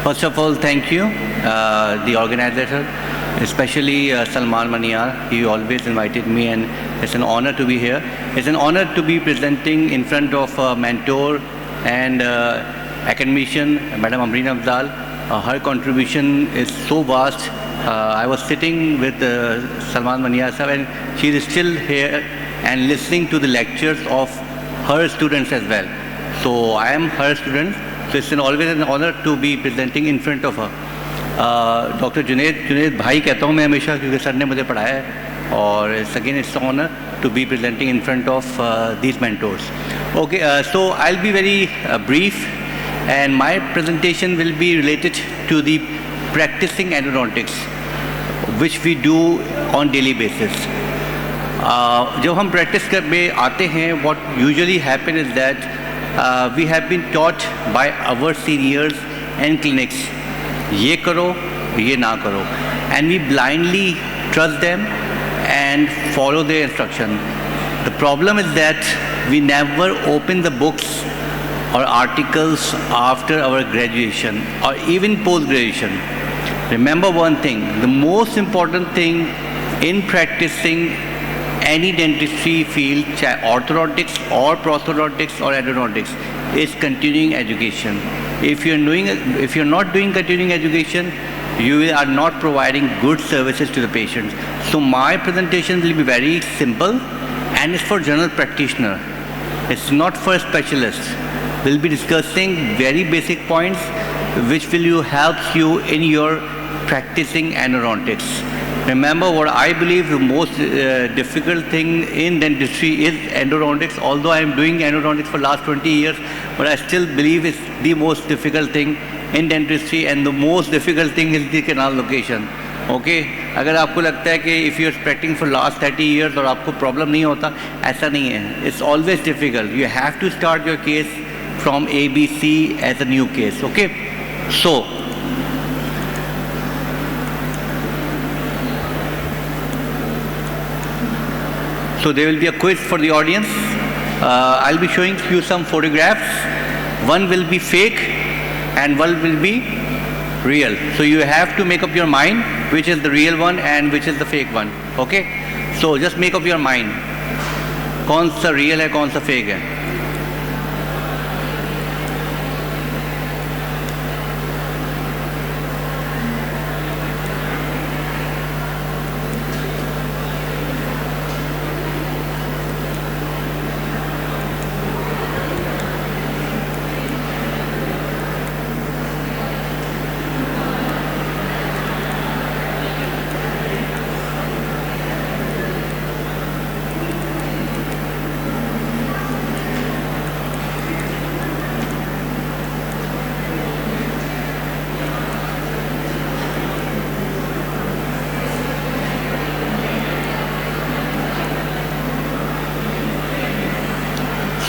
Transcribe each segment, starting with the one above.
First of all, thank you, the organizer, especially Salman Maniar. He always invited me, and it's an honor to be here. It's an honor to be presenting in front of a mentor and academician, Madam Amreen Afzal. Her contribution is so vast. I was sitting with Salman Maniar sir, and she is still here and listening to the lectures of her students as well. So I am her student. So it's always an honor to be presenting in front of her. Doctor Junaid भाई कहता हूँ मैं हमेशा, क्योंकि sir ने मुझे पढ़ाया है, और again it's honour to be presenting in front of these mentors. Okay, so I'll be very brief, and my presentation will be related to the practicing endodontics, which we do on daily basis. जब हम practice में आते हैं, what usually happen is that we have been taught by our seniors and clinics, ये करो, ये ना करो, and we blindly trust them and follow their instruction. The problem is that we never open the books or articles after our graduation or even post-graduation. Remember one thing, the most important thing in practicing any dentistry field, चाहे orthodontics or prosthodontics or endodontics, is continuing education. If you're not doing continuing education, you are not providing good services to the patients. So my presentation will be very simple, and it's for general practitioner. It's not for specialists. We'll be discussing very basic points which will help you in your practicing endodontics. Remember, what I believe the most difficult thing in dentistry is endodontics. Although I am doing endodontics for last 20 years, but I still believe it's the most difficult thing in dentistry, and the most difficult thing is the canal location. Okay? अगर आपको लगता है कि if you are practicing for last 30 years और आपको problem नहीं होता, ऐसा नहीं है. It's always difficult. You have to start your case from ABC as a new case. Okay? So there will be a quiz for the audience. I'll be showing you some photographs. One will be fake and one will be real. So you have to make up your mind which is the real one and which is the fake one. Okay? So just make up your mind. कौन सा real है, कौन सा fake है.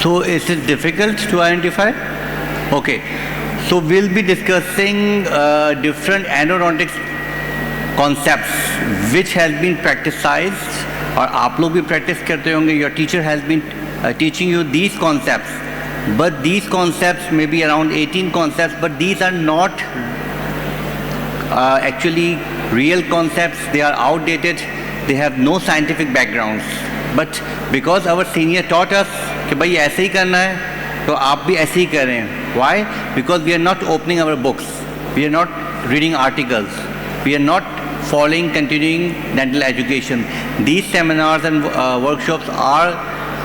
So is it difficult to identify? Okay. So we'll be discussing different endodontics concepts which has been practiced, और आप लोग भी practice करते होंगे. Your teacher has been teaching you these concepts, but these concepts may be around 18 concepts, but these are not actually real concepts. They are outdated. They have no scientific backgrounds. But because our senior taught us कि भाई ऐसे ही करना है, तो आप भी ऐसे ही करें. Why? Because we are not opening our books. We are not reading articles. We are not following continuing dental education. These seminars and workshops are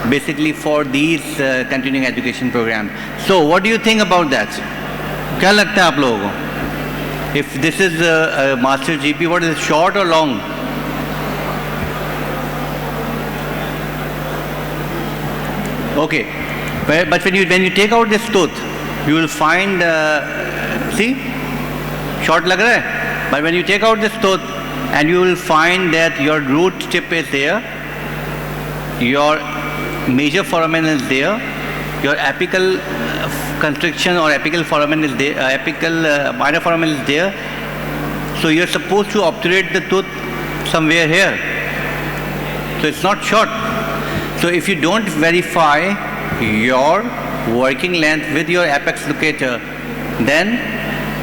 basically for these continuing education programs. So what do you think about that? क्या लगता है आप लोगों को? If this is a Master GP, what is it, short or long? Okay, but when you take out this tooth, you will find, see, short lag raha hai, but when you take out this tooth, and you will find that your root tip is there, your major foramen is there, your apical constriction or apical foramen is there, minor foramen is there, so you are supposed to obturate the tooth somewhere here, so it's not short. So if you don't verify your working length with your apex locator, then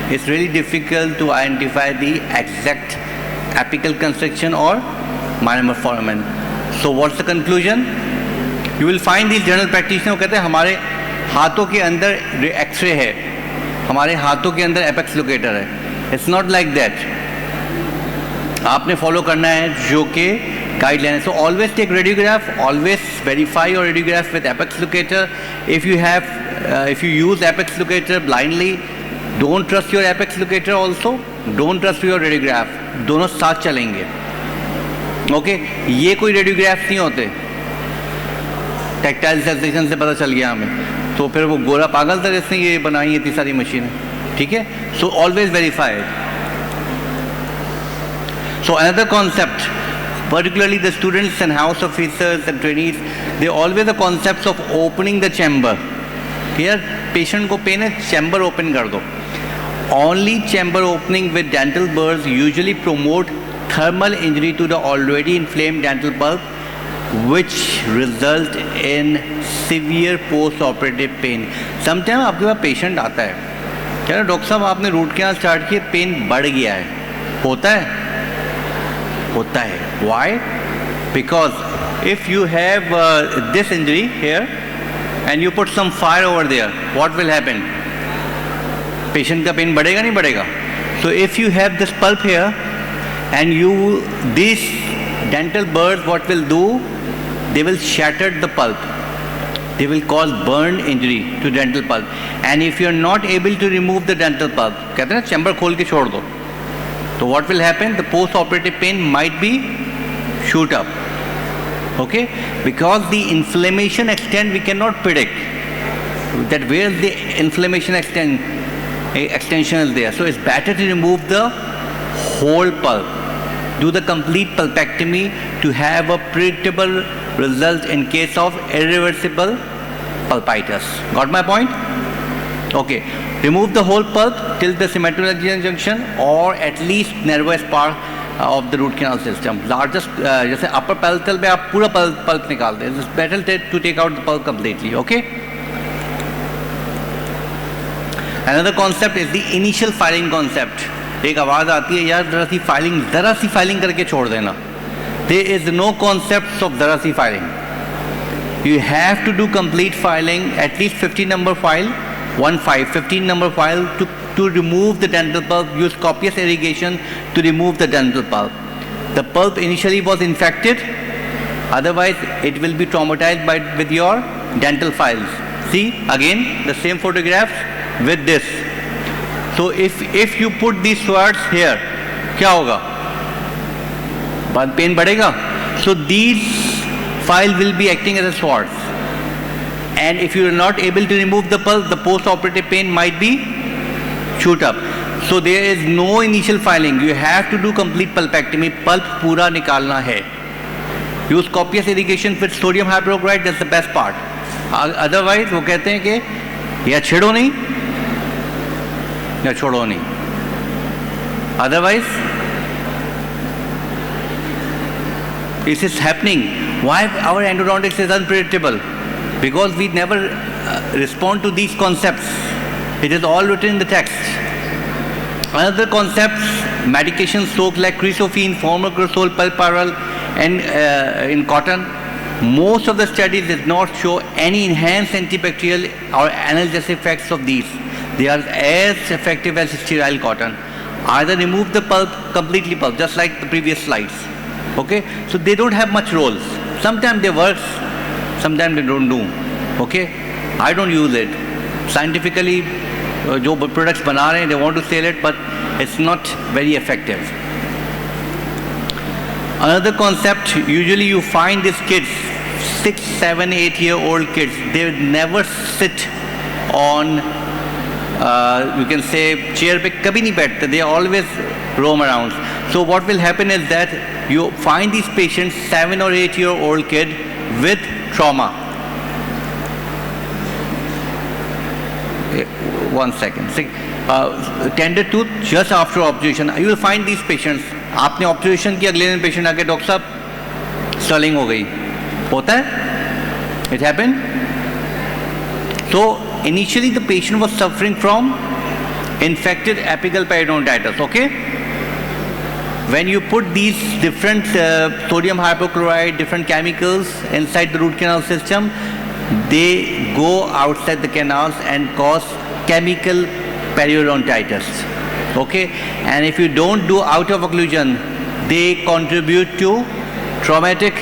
it's really difficult to identify the exact apical constriction or minor foramen. So what's the conclusion? You will find these general practitioners कहते हैं हमारे हाथों के अंदर x ray है, हमारे हाथों के अंदर एपेक्स लोकेटर है. It's not like that. आपने फॉलो करना है जो कि गाइडलाइन है. So always take radiograph, always verify your radiograph with apex locator. If you use apex locator blindly, don't trust your apex locator also, don't trust your radiograph. दोनों साथ चलेंगे. Okay ये कोई रेडियोग्राफ नहीं होते. टैक्टाइल सेंसेशन से पता चल गया हमें, तो फिर वो गोरा पागल था जिसने ये बनाई इतनी सारी मशीनें. ठीक है. So always verify it. So another concept, particularly the students and house officers and trainees, they always the concepts of opening the chamber. Here patient को पेन है, chamber open कर दो. Only chamber opening with dental burrs usually promote thermal injury to the already inflamed dental pulp, which result in severe post-operative pain. Sometimes आपके पास patient आता है, कह रहे doctor साहब आपने रूट कैनाल स्टार्ट किया, पेन बढ़ गया है. होता है, होता है. Why? Because if you have this injury here and you put some fire over there, what will happen? Patient का पेन बढ़ेगा नहीं बढ़ेगा? So if you have this pulp here and these dental burrs, what will do? They will shatter the pulp. They will cause burn injury to dental pulp. And if you are not able to remove the dental pulp, कहते हैं ना chamber खोल के छोड़ दो, तो what will happen? The post-operative pain might be shoot up. Okay? Because the inflammation extent we cannot predict that where the inflammation extension is there. So it's better to remove the whole pulp. Do the complete pulpectomy to have a predictable result in case of irreversible pulpitis. Got my point? Okay. Remove the whole pulp till the cementolegian junction or at least narrowest part of the root canal system. Largest, जैसे upper palatal में आप पूरा pulp निकाल दें. It's better to take out the pulp completely. Okay. Another concept is the initial filing concept. एक आवाज़ आती है यार ज़रा सी फाइलिंग करके छोड़ देना. There is no concept of ज़रा सी filing. You have to do complete filing, at least 15 number file, 15 number file to remove the dental pulp. Use copious irrigation to remove the dental pulp. The pulp initially was infected, otherwise it will be traumatized with your dental files. See again the same photographs with this. So if you put these swords here, क्या होगा? Pen बढ़ेगा. So these files will be acting as a swords. And if you are not able to remove the pulp, the post-operative pain might be shoot up. So there is no initial filing. You have to do complete pulpectomy. Pulp पूरा निकालना है. Use copious irrigation with sodium hypochlorite. That's the best part. Otherwise वो कहते हैं कि या छेड़ो नहीं या छोड़ो नहीं. Otherwise this is happening. Why our endodontics is unpredictable? Because we never respond to these concepts. It is all written in the text. Another concepts, medication soaked like cresofene, formicrosol, pulparal, and in cotton. Most of the studies did not show any enhanced antibacterial or analgesic effects of these. They are as effective as sterile cotton. Either remove the pulp, completely pulp, just like the previous slides. Okay, so they don't have much roles. Sometimes they work, sometimes they don't do. Okay, I don't use it. Scientifically, जो products बना रहे हैं, they want to sell it, but it's not very effective. Another concept, usually you find these kids, 6, 7, 8-year-old kids, they never sit on, you can say, chair पे कभी नहीं बैठते. They always roam around. So what will happen is that you find these patients, 7 or 8-year-old kid with trauma. One second. Tender tooth just after observation. You will find these patients. आपने observation किया, अगले दिन patient आके doctor साहब swelling हो गई. होता है? It happened. So initially the patient was suffering from infected apical periodontitis. Okay, when you put these different sodium hypochlorite, different chemicals inside the root canal system, they go outside the canals and cause chemical periodontitis. Okay, and if you don't do out of occlusion, they contribute to traumatic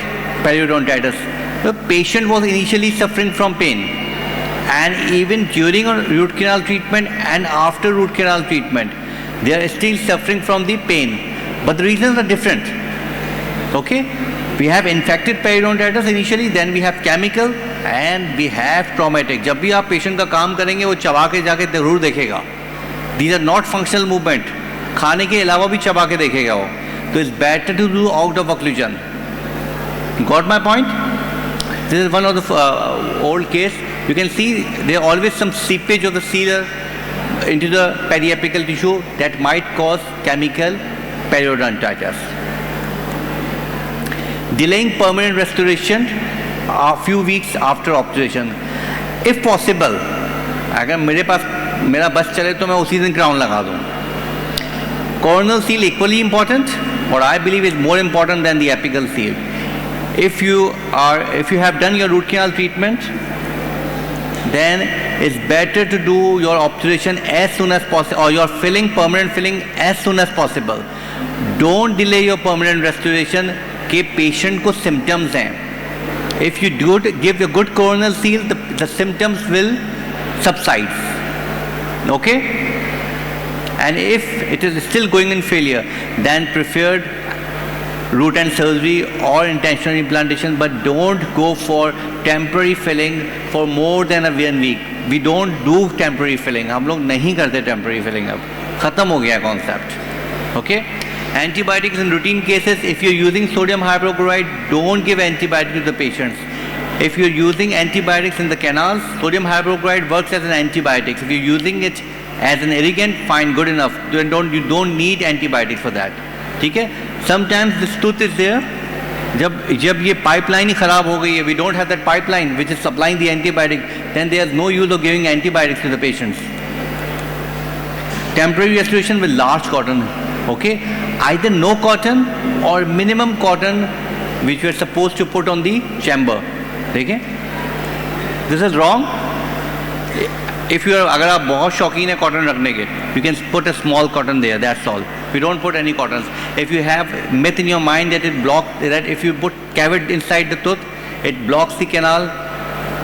periodontitis. The patient was initially suffering from pain, and even during root canal treatment and after root canal treatment, they are still suffering from the pain, but the reasons are different. Okay, we have infected periodontitis initially, then we have chemical, and we have traumatic. जब भी आप patient का काम करेंगे वो चबा के जाके जरूर देखेगा. These are not functional movement. खाने के अलावा भी चबा के देखेगा वो. So it's better to do out of occlusion. Got my point? This is one of the old case. You can see there are always some seepage of the sealer into the periapical tissue that might cause chemical periodontitis. Delaying permanent restoration a few weeks after observation. If possible, अगर मेरा बस चले तो मैं उसी दिन crown लगा दूँ. Coronal seal equally important, or I believe is more important than the apical seal. If you have done your root canal treatment, then it's better to do your obturation as soon as possible, or your permanent filling as soon as possible. Don't delay your permanent restoration के patient को symptoms हैं. If you give a good coronal seal, the symptoms will subside. Okay? And if it is still going in failure, then preferred root and surgery or intentional implantation, but don't go for temporary filling for more than a 1 week. We don't do temporary filling. हम लोग नहीं करते temporary filling अब. खत्म हो गया concept. Okay? Antibiotics in routine cases, if you're using sodium hypochlorite, don't give antibiotics to the patients. If you're using antibiotics in the canals, sodium hypochlorite works as an antibiotic. If you're using it as an irrigant, fine, good enough. You don't need antibiotics for that. ठीक है? Sometimes this tooth is there. जब ये pipeline ही खराब हो गई है, we don't have that pipeline which is supplying the antibiotic, then there is no use of giving antibiotics to the patients. Temporary restoration with large cotton. Okay, either no cotton or minimum cotton which we are supposed to put on the chamber. Okay, this is wrong. If you are, अगर आप बहुत शौकीन है cotton रखने के, you can put a small cotton there. That's all. We don't put any cottons. If you have myth in your mind that that if you put cavity inside the tooth, it blocks the canal,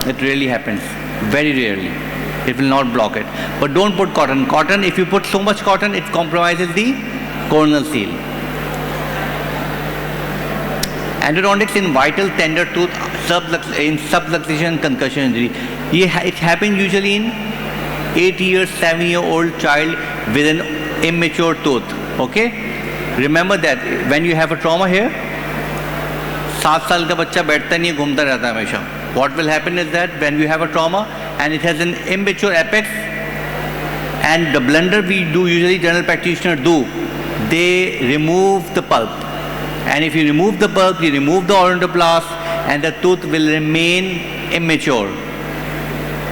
it really happens. Very rarely. It will not block it. But don't put cotton. Cotton, if you put so much cotton, it compromises the coronal seal. Endodontics in vital tender tooth in subluxation concussion injury. It happens usually in 8 years, 7-year-old child with an immature tooth. Okay? Remember that when you have a trauma here, 7 साल का बच्चा बैठता नहीं है, घूमता रहता है हमेशा. What will happen is that when you have a trauma and it has an immature apex, and the blunder we do, usually general practitioners do, they remove the pulp. And if you remove the pulp, you remove the odontoblast, and the tooth will remain immature.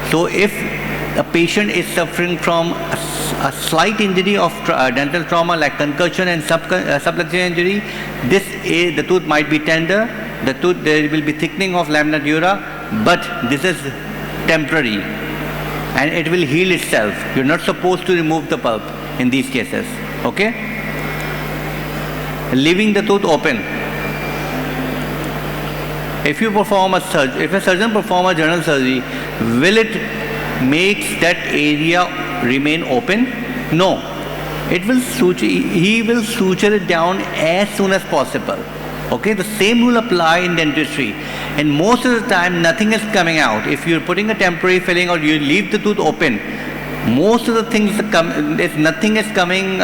So if a patient is suffering from a slight injury of dental trauma like concussion and subluxation injury, the tooth might be tender, there will be thickening of lamina dura, but this is temporary and it will heal itself. You're not supposed to remove the pulp in these cases. Okay? Leaving the tooth open. If a surgeon performs a general surgery, will it make that area remain open? No. He will suture it down as soon as possible. Okay, the same rule apply in dentistry. And most of the time, nothing is coming out. If you're putting a temporary filling or you leave the tooth open, most of the things nothing is going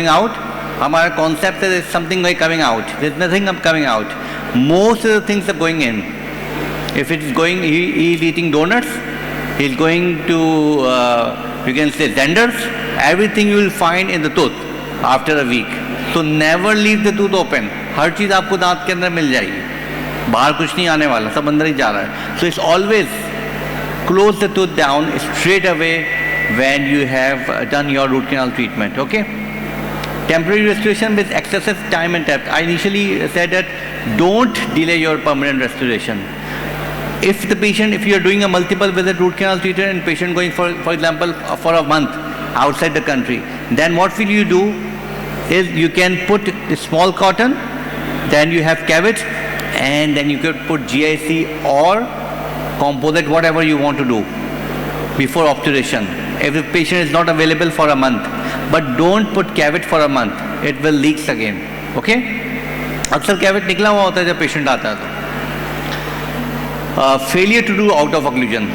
out. Our concept is something like coming out. There's nothing coming out. Most of the things are going in. If it's going, he's eating donuts, he's going to, you can say, Zenders, everything you will find in the tooth after a week. So never leave the tooth open. हर चीज़ आपको दांत के अंदर मिल जाएगी. बाहर कुछ नहीं आने वाला, सब अंदर ही जा रहा है. So it's always close the tooth down straight away. when you have done your root canal treatment. Okay. Temporary restoration with excessive time and depth. I initially said that don't delay your permanent restoration. If you are doing a multiple visit root canal treatment and patient going for example, for a month outside the country, then what will you do is you can put a small cotton, then you have cavit, and then you could put GIC or composite, whatever you want to do before obturation. If the patient is not available for a month, but don't put cavit for a month, it will leaks again. Okay? अक्सर cavit निकला हुआ होता है जब patient आता है तो. Failure to do out of occlusion.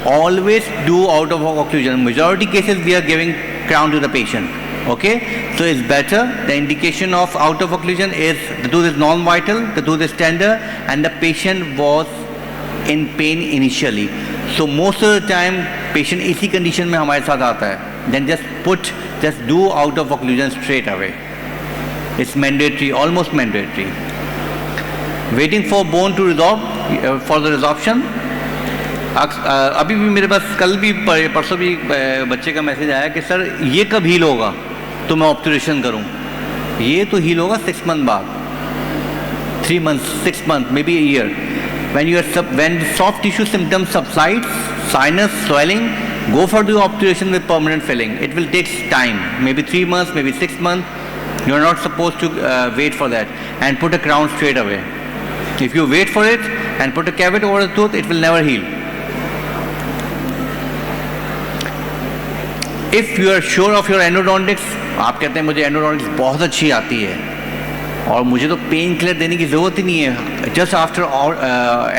Always do out of occlusion. Majority cases we are giving crown to the patient. Okay? So it's better. The indication of out of occlusion is the tooth is non-vital, the tooth is tender, and the patient was in pain initially. So most of the time patient इसी condition में हमारे साथ आता है. Then just do out of occlusion straight away. It's mandatory, almost mandatory. Waiting for bone to resolve, for the resorption. अभी भी मेरे पास कल भी परसों भी बच्चे का मैसेज आया कि सर ये कब हील होगा तो मैं ऑब्जर्वेशन करूं. ये तो हील होगा 6 months बाद, 3 months, 6 months, maybe a year. When soft tissue symptoms subsides, sinus swelling, go for the obturation with permanent filling. It will take time, maybe 3 months, maybe 6 months. You are not supposed to wait for that and put a crown straight away. If you wait for it and put a cavity over the tooth, it will never heal. If you are sure of your endodontics, आप कहते हैं मुझे endodontics बहुत अच्छी आती है और मुझे तो पेन किलर देने की ज़रूरत ही नहीं है just after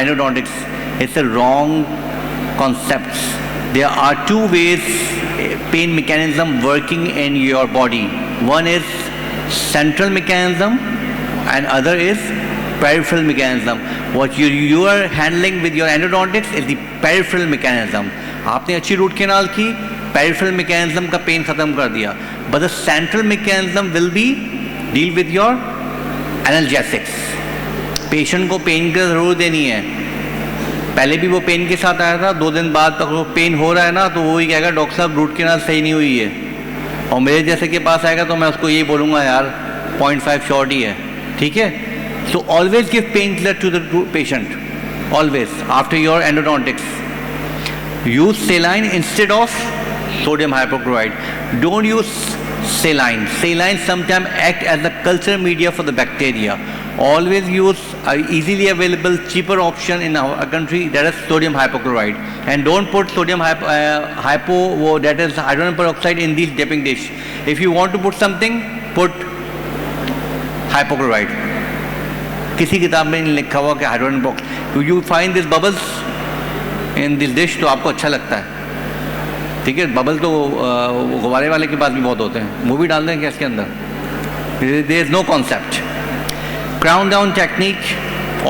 endodontics. It's a wrong concept. There are 2 ways pain mechanism working in your body. One is central mechanism and other is peripheral mechanism. What you are handling with your endodontics is the peripheral mechanism. आपने अच्छी root canal की, peripheral mechanism का pain खत्म कर दिया. But the central mechanism will be deal with your analgesics. Patient को pain की ज़रूरत देनी है. पहले भी वो पेन के साथ आया था, 2 दिन बाद तक वो पेन हो रहा है ना, तो वो ही कहेगा डॉक्टर साहब रूट कैनाल सही नहीं हुई है. और मेरे जैसे के पास आएगा तो मैं उसको यही बोलूँगा यार 0.5 शॉर्ट ही है. ठीक है. So always give pain killer to the patient, always after your endodontics. Use saline instead of sodium hypochlorite. Don't use saline. Saline sometimes act as a culture media for the bacteria. Always use easily available cheaper option in our country, that is sodium hypochlorite. And don't put sodium that is hydrogen peroxide in these dipping dish. If you want to put something, put hypochlorite. किसी किताब में नहीं लिखा हुआ कि hydrogen peroxide. You find these bubbles in this dish तो आपको अच्छा लगता है. ठीक है. बबल तो गुब्बारे वाले के पास भी बहुत होते हैं. वो भी डाल दें क्या इसके अंदर? There is no concept. Crown down technique.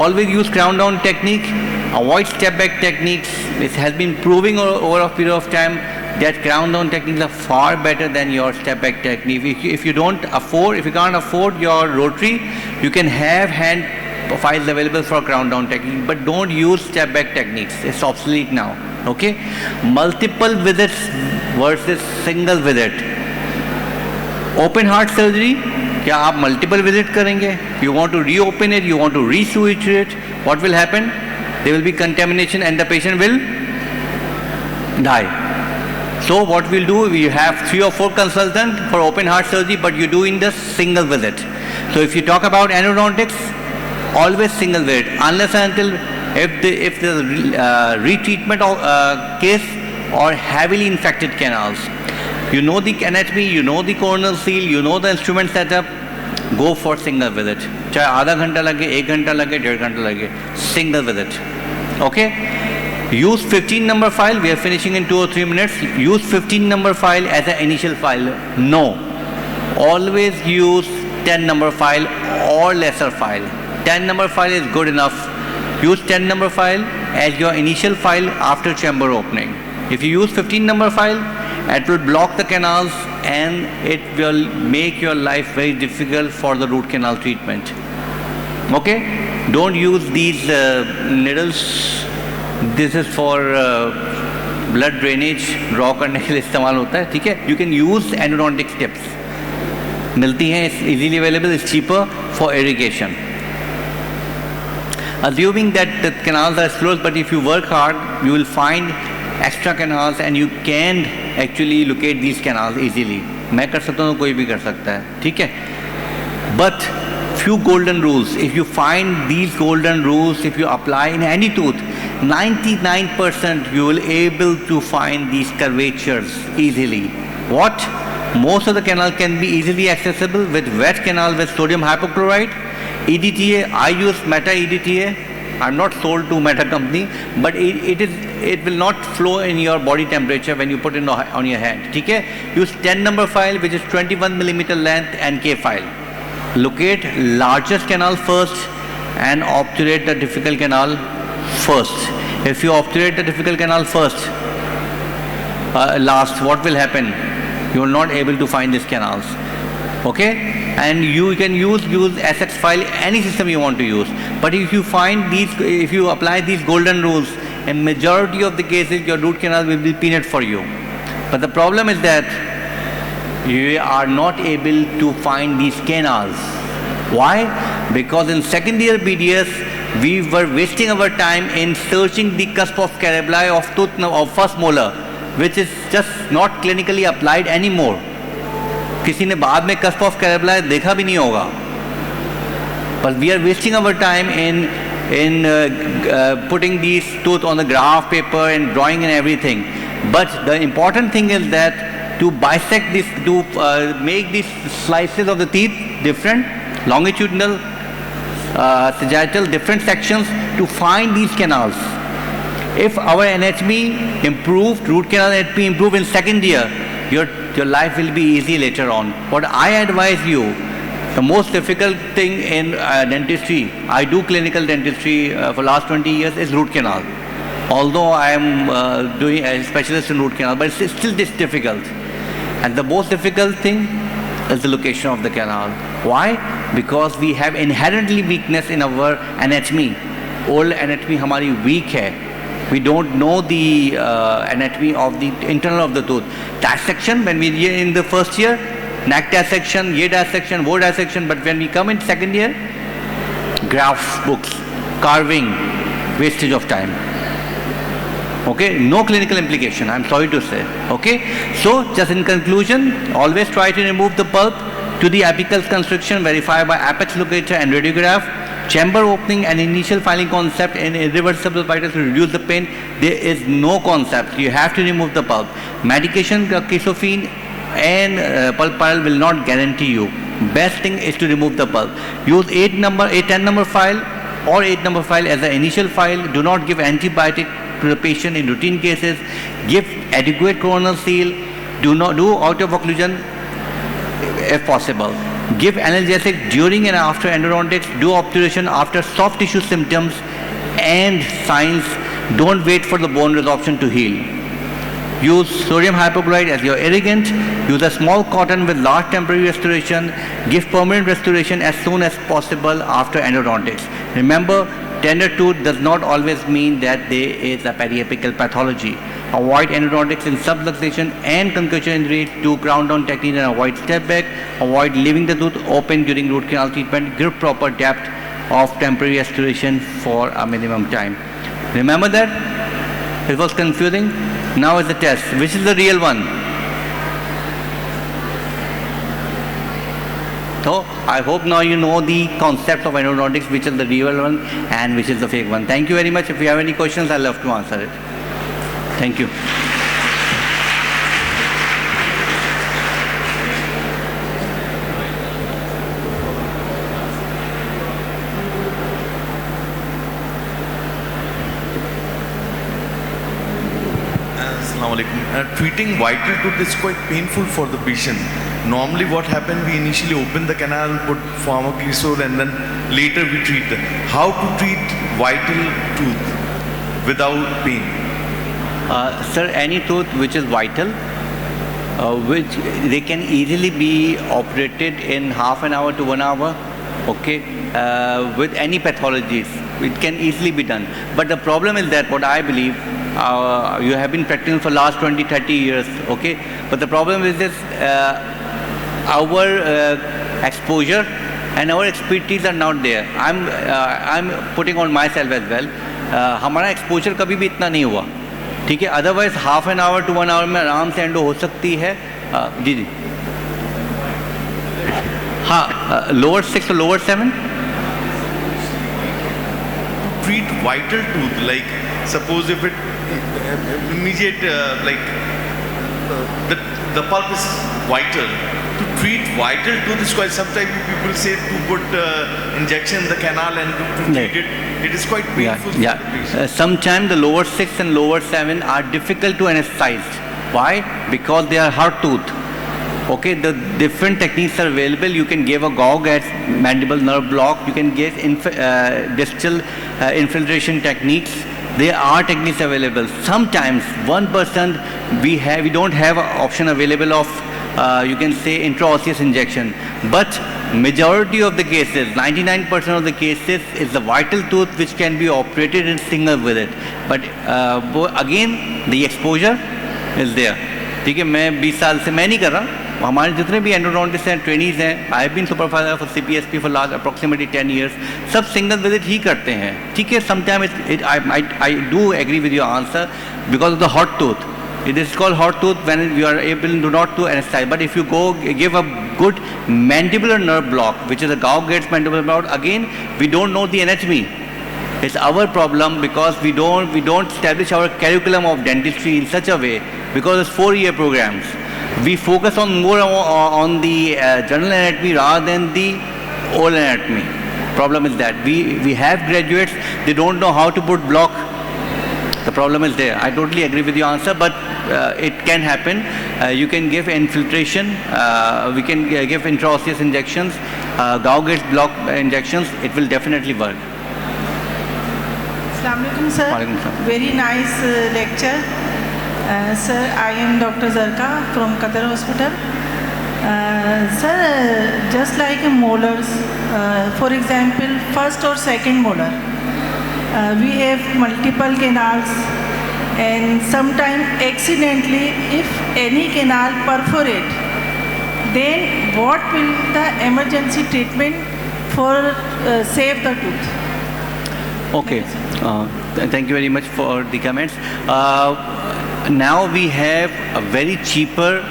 Always use crown down technique. Avoid step back techniques. It has been proving over a period of time that crown down techniques are far better than your step back technique. If you can't afford your rotary, you can have hand files available for crown down technique, but don't use step back techniques. It's obsolete now. Okay. Multiple visits versus single visit. Open heart surgery, क्या आप multiple visit करेंगे? You want to reopen it, you want to resuture it, what will happen? There will be contamination and the patient will die. So what we'll do, we have 3 or 4 consultants for open heart surgery, but you do in the single visit. So if you talk about endodontics, always single visit, unless and until if the retreatment case or heavily infected canals. You know the anatomy, you know the coronal seal, you know the instrument setup, go for single visit. चाहे आधा घंटा लगे, 1 घंटा लगे, 1.5 घंटा लगे, single visit. Okay? Use 15 number file. We are finishing in 2 or 3 minutes. Use 15 number file as an initial file. No. Always use 10 number file or lesser file. 10 number file is good enough. Use 10 number file as your initial file after chamber opening. If you use 15 number file, it will block the canals and it will make your life very difficult for the root canal treatment. Okay? Don't use these needles. This is for blood drainage draw करने के लिए इस्तेमाल होता है, ठीक है. You can use endodontic tips, मिलती हैं, it's easily available, it's cheaper for irrigation. Assuming that the canals are closed, but if you work hard, you will find extra canals and you can actually locate these canals easily. मैं कर सकता हूँ, कोई भी कर सकता है, ठीक है. But few golden rules. If you find these golden rules, if you apply in any tooth, 99% you will able to find these curvatures easily. What? Most of the canal can be easily accessible with wet canal with sodium hypochlorite. EDTA, I use Meta EDTA. I'm not sold to Meta company, but it will not flow in your body temperature when you put it on your hand. ठीक है? Use 10 number file which is 21 millimeter length and K file. Locate largest canal first and obturate the difficult canal first. If you obturate the difficult canal first, last, what will happen? You are not able to find these canals. Okay, and you can use SX file, any system you want to use. But if you find these, if you apply these golden rules, in majority of the cases your root canal will be peanut for you. But the problem is that you are not able to find these canals. Why? Because in second year BDS we were wasting our time in searching the cusp of cerebelli of tooth of first molar, which is just not clinically applied anymore. किसी ने बाद में cusp of cerebelli देखा भी नहीं होगा. But we are wasting our time in putting these tooth on the graph paper and drawing and everything. But the important thing is that to bisect this, to make these slices of the teeth different, longitudinal, sagittal, different sections, to find these canals. If our anatomy improved, root canal anatomy improved in second year, your life will be easy later on. What I advise you, the most difficult thing in dentistry, I do clinical dentistry for last 20 years, is root canal. Although I am doing a specialist in root canal, but it's still this difficult. And the most difficult thing is the location of the canal. Why? Because we have inherently weakness in our anatomy. Old anatomy हमारी weak है. We don't know the anatomy of the internal of the tooth. Dissection, when we are in the first year, neck dissection, ye dissection, wo dissection, but when we come in second year, graphs, books, carving, wastage of time. Okay, no clinical implication, I'm sorry to say. Okay, so just in conclusion, always try to remove the pulp to the apical constriction, verify by apex locator and radiograph. Chamber opening and initial filing concept in irreversible vital to reduce the pain, there is no concept. You have to remove the pulp. Medication, Kesophene and pulp pill will not guarantee you. Best thing is to remove the pulp. Use 10 number file or 8 number file as an initial file. Do not give antibiotic to the patient in routine cases. Give adequate coronal seal. Do not do out of occlusion if possible. Give analgesic during and after endodontics. Do obturation after soft tissue symptoms and signs. Don't wait for the bone resorption to heal. Use sodium hypochlorite as your irrigant. Use a small cotton with large temporary restoration. Give permanent restoration as soon as possible after endodontics. Remember, tender tooth does not always mean that there is a periapical pathology. Avoid endodontics in subluxation and concussion injury to crown down technique and avoid step back. Avoid leaving the tooth open during root canal treatment. Give proper depth of temporary restoration for a minimum time. Remember that? It was confusing. Now is the test. Which is the real one? So I hope now you know the concept of endodontics, which is the real one and which is the fake one. Thank you very much. If you have any questions, I'd love to answer it. Thank you. Treating vital tooth is quite painful for the patient. Normally what happens, we initially open the canal, put pharmaclisol and then later we treat them. How to treat vital tooth without pain? Sir, any tooth which is vital, which they can easily be operated in half an hour to 1 hour, okay, with any pathologies, it can easily be done. But the problem is that what I believe, You have been practicing for last 20-30 years, okay? But the problem is this, our exposure and our expertise are not there. I'm putting on myself as well. हमारा exposure कभी भी इतना नहीं हुआ, ठीक है? Otherwise half an hour to 1 hour में आराम से एंडो हो सकती है। जी जी हाँ, lower 6 to lower 7. Treat vital tooth, like suppose if it immediate the pulp is vital. To treat vital tooth is quite, sometimes people say to put injection in the canal and to treat it. It is quite painful. Yeah. Sometimes the lower 6 and lower 7 are difficult to anesthetize. Why? Because they are hard tooth. Okay, the different techniques are available. You can give a gauge at mandible nerve block. You can give distal infiltration techniques. There are techniques available. Sometimes 1% we don't have an option available of you can say intraosseous injection. But majority of the cases, 99% of the cases, is the vital tooth which can be operated in single visit. But again the exposure is there. ठीक है, मैं 20 साल से मैं नहीं कर रहा, हमारे जितने भी एंडोडोंटिस्ट हैं, ट्रेनीज हैं, I have been supervisor for CPSP for last approximately 10 years, सब सिंगल विजिट ही करते हैं, ठीक है? Sometime I do agree with your answer because of the hot tooth. It is called hot tooth when you are able to not to anesthetize. But if you go give a good mandibular nerve block, which is a Gauss-Gates mandibular block, again we don't know the anatomy. It's our problem because we don't establish our curriculum of dentistry in such a way, because it's 4-year programs. We focus on more on the general anatomy rather than the oral anatomy. Problem is that we have graduates, they don't know how to put block. The problem is there. I totally agree with your answer, but it can happen. You can give infiltration. We can give intraosseous injections, Gauss-Gates block injections. It will definitely work. Assalamu alaikum, sir. Walaikum salam. Very nice lecture. Sir, I am Dr. Zarka from Qatar Hospital. Sir, just like molars, for example, first or second molar, we have multiple canals, and sometimes accidentally if any canal perforate, then what will the emergency treatment for save the tooth? Okay. Thank you very much for the comments. Now we have a very cheaper,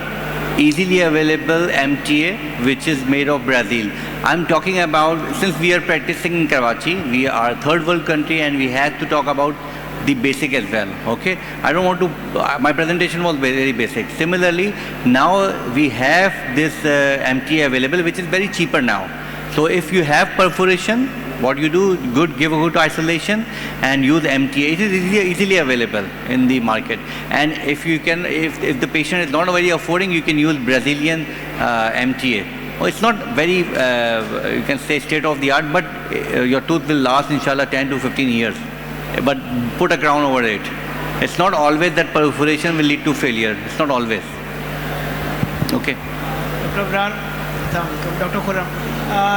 easily available MTA, which is made of Brazil. I'm talking about, since we are practicing in Karachi, we are a third world country, and we have to talk about the basic as well. Okay, I don't want to, my presentation was very basic. Similarly, now we have this MTA available, which is very cheaper now. So if you have perforation, what you do, give a good isolation and use MTA. It is easily available in the market. And if you can, if the patient is not very affording, you can use Brazilian MTA. Oh, it's not very, you can say state of the art, but your tooth will last inshallah 10 to 15 years. But put a crown over it. It's not always that perforation will lead to failure. It's not always. Okay. Dr. Brar, Dr. Khurram.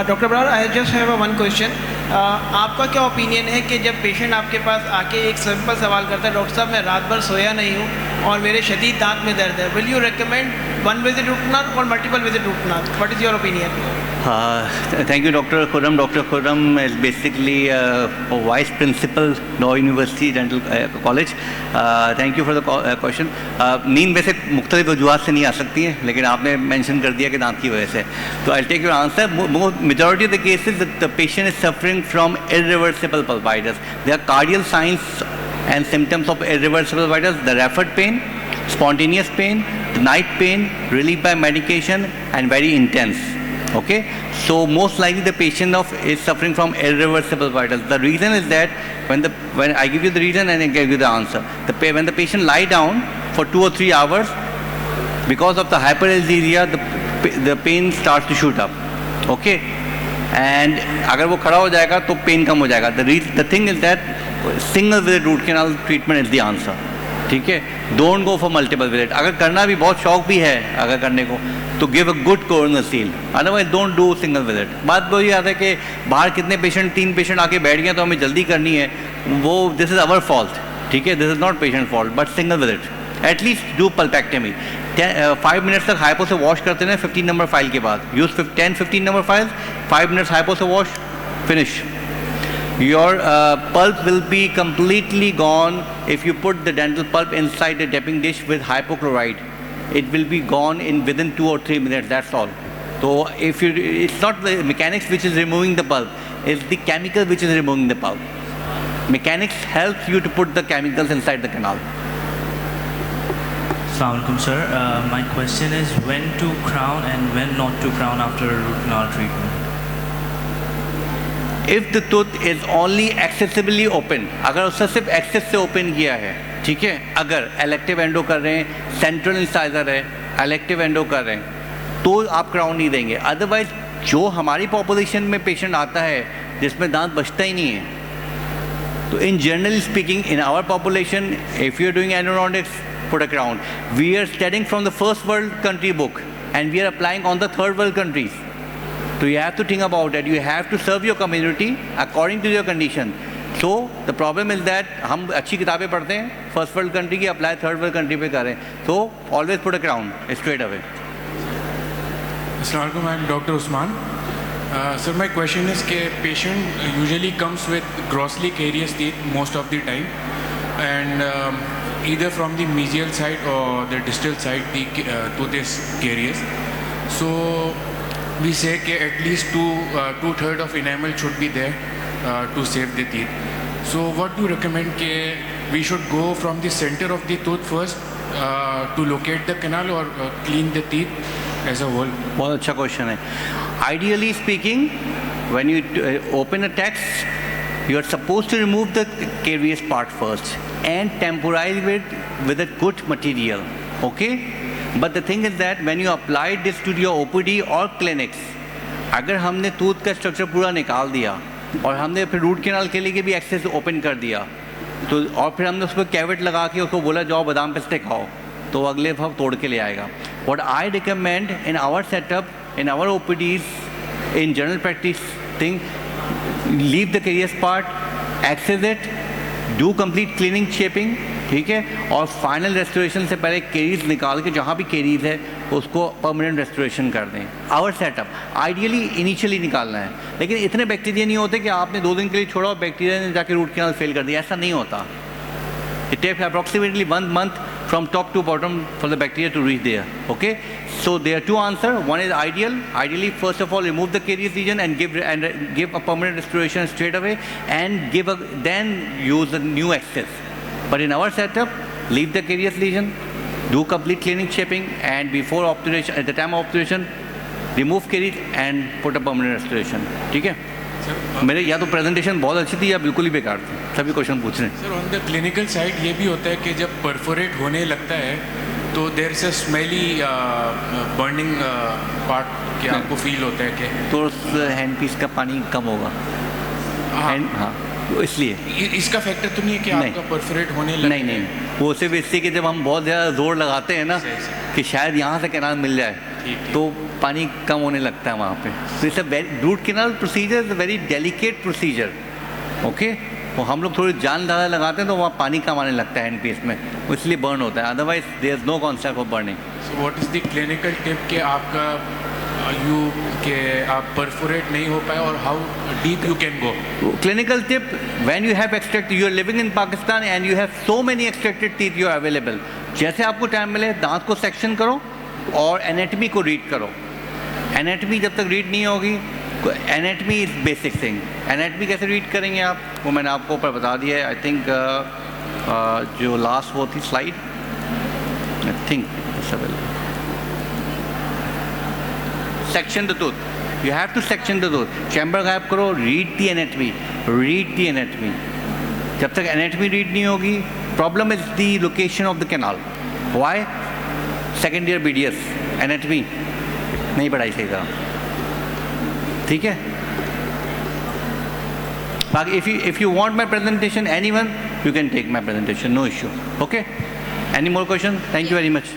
Dr. Brar, I just have one question. आपका क्या opinion है कि जब patient आपके पास आके एक simple सवाल करता है, डॉक्टर साहब मैं रात भर सोया नहीं हूँ और मेरे शदीद दांत में दर्द है, will you recommend 1 visit root canal or multiple visit root canal? What is your opinion? Thank you, Dr. Khurram. Dr. Khurram is basically a vice principal, Law University Dental College. Thank you for the question. नींद वैसे मुख्तलिफ वजूहात से नहीं आ सकती है, लेकिन आपने mention कर दिया कि दांत की वजह से, तो I'll take your answer. Majority of the cases that the patient is suffering from irreversible pulpitis. There are cardiac signs and symptoms of irreversible pulpitis: the rapid pain, spontaneous pain, the night pain, relief by medication, and very intense. Okay, so most likely the patient is suffering from irreversible pulpitis. The reason is that when I give you the reason and I give you the answer, when the patient lie down for 2 or 3 hours, because of the hyperalgesia, the pain starts to shoot up. Okay, and अगर वो खड़ा हो जाएगा तो pain कम हो जाएगा. The thing is that single visit root canal treatment is the answer. ठीक है, don't go for multiple visit. अगर करना भी बहुत शौक भी है अगर करने को, तो give a good coroner seal, otherwise don't do single visit. बात वही आता है कि बाहर कितने पेशेंट 3 पेशेंट आके बैठ गए तो हमें जल्दी करनी है, वो दिस इज़ अवर फॉल्ट. ठीक है, this is not patient fault but single visit. At least do pulpectomy. 5 minutes तक हाइपो से वॉश करते हैं 15 नंबर फाइल के बाद. Use 10-15 number file, 5 minutes hypo से wash, finish. Your pulp will be completely gone if you put the dental pulp inside a dipping dish with hypochlorite. It will be gone within 2 or 3 minutes. That's all. So it's not the mechanics which is removing the pulp; it's the chemical which is removing the pulp. Mechanics helps you to put the chemicals inside the canal. Assalamu alaikum, sir. My question is when to crown and when not to crown after a root canal treatment. If the tooth is only accessibly open, अगर उससे सिर्फ access से open किया है, ठीक है, अगर elective endo कर रहे हैं, सेंट्रल इंसाइजर है, इलेक्टिव एंडो कर रहे हैं, तो आप क्राउन नहीं देंगे. अदरवाइज जो हमारी पॉपुलेशन में पेशेंट आता है जिसमें दांत बचता ही नहीं है, तो in generally speaking in our population if you are doing endodontics, put a crown. We are studying from the first world country book and we are applying on the third world countries. So you have to think about that. You have to serve your community according to your condition. So the problem is that हम अच्छी किताबें पढ़ते हैं first world country की, apply third world country पे करें. So always put a crown straight away. Assalamu alaikum, I am Dr. Usman. Sir, my question is that patient usually comes with grossly carious teeth most of the time, and either from the mesial side or the distal side the tooth is carious. So we say that at least two-thirds of enamel should be there to save the teeth. So what do you recommend that we should go from the center of the tooth first to locate the canal or clean the teeth as a whole? बहुत अच्छा question है. Ideally speaking, when you open a text, you are supposed to remove the carious part first and temporize it with a good material, okay? But the thing is that when you apply this to your OPD or clinics, अगर हमने tooth का structure पूरा निकाल दिया और हमने फिर root canal के लिए भी एक्सेस ओपन कर दिया, तो और फिर हमने उसको कैविट लगा के उसको बोला जाओ बादाम पिस्ते खाओ, तो अगले हफ्ते तोड़ के ले आएगा. What I recommend in our setup, in our OPDs, in general practice thing, leave the carious part, access it, do complete cleaning, shaping, ठीक है, और फाइनल रेस्टोरेशन से पहले केरीज निकाल के जहाँ भी केरीज है उसको परमानेंट रेस्टोरेशन कर दें. आवर सेटअप आइडियली इनिशियली निकालना है, लेकिन इतने बैक्टीरिया नहीं होते कि आपने 2 दिन के लिए छोड़ा और बैक्टीरिया ने जाके रूट कैनाल फेल कर दिया, ऐसा नहीं होता. It takes approximately 1 month from top to bottom for the bacteria to reach there. Okay, so there are 2 answers. One is ideally first of all remove the carious region and give a permanent restoration straight away, and then use the new access. But in our setup, leave the carious lesion, do complete cleaning, shaping, and before obturation, at the time of obturation, remove caries and put a permanent restoration. ठीक है? मेरे या तो presentation बहुत अच्छी थी या बिल्कुल ही बेकार थी, सभी क्वेश्चन पूछ रहे हैं. Sir, on the clinical side ये भी होता है कि जब परफोरेट होने लगता है तो there is a smelly burning part, कि आपको फील होता है कि तो उस हैंड पीस का पानी कम होगा. हाँ, तो इसलिए इसका फैक्टर तो नहीं है कि आपका परफोरेट होने लगे? नहीं, वो सिर्फ इससे कि जब हम बहुत ज़्यादा जोर लगाते हैं ना कि शायद यहाँ से कैनाल मिल जाए, तो पानी कम होने लगता है वहाँ पे. तो it's root canal procedure is a very delicate procedure. Okay, तो हम लोग थोड़ी जान ज़्यादा लगाते हैं तो वहाँ पानी कम आने लगता है हैंड पीस में, इसलिए बर्न होता है. Otherwise there is no concept of burning. So what is the clinical tip कि आपका आप परफोरेट नहीं हो पाए और how deep you can go? Clinical tip, when you have extracted, you are living in Pakistan and you have so many extracted teeth you are available, जैसे आपको time मिले दांत को सेक्शन करो और एनेटमी को रीड करो. एनेटमी जब तक रीड नहीं होगी, anatomy is basic thing. Anatomy कैसे रीड करेंगे आप, वो मैंने आपको ऊपर बता दिया है. आई थिंक जो लास्ट वो थी slide, I think section the tooth. You have to section the tooth. Chamber गायब करो, read the anatomy, read the anatomy. जब तक एनेटमी रीड नहीं होगी, problem is the location of the canal. Why? Second year BDS anatomy नहीं पढ़ाई सही तरह, ठीक है. बाकी if you want my presentation, anyone, you can take my presentation, no issue. Okay, any more questions? Thank you very much.